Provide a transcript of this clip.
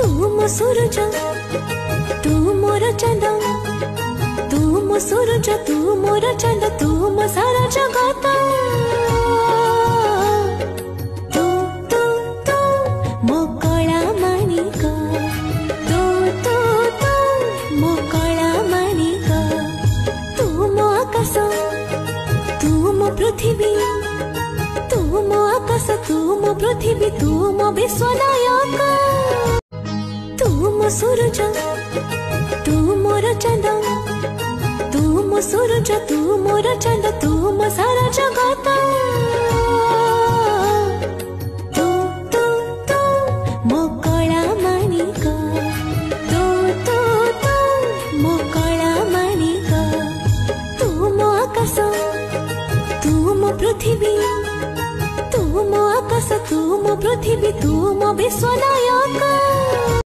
मो सूरज तू मोर चंद, तू मो सूरज तू मोर चंद, तू मो सारा जगत। तू तू तू मो कला मानिक, तू तू तू मो कला मानिक। तू मो आकाश तू मो पृथ्वी, तू मो आकाश तू मो पृथ्वी, तू मो विश्वनायक। तू मो सूरज तू मोर चंद, तू मो सूरज तू मोर चंद, तू मो सारा जगत। तू तू तू मो कला मानिक, तू तू तू मो कला मानिक। तू मो आकाश तू मो पृथ्वी, तू मो आकाश तू मो पृथ्वी, तू मो विश्वनायक।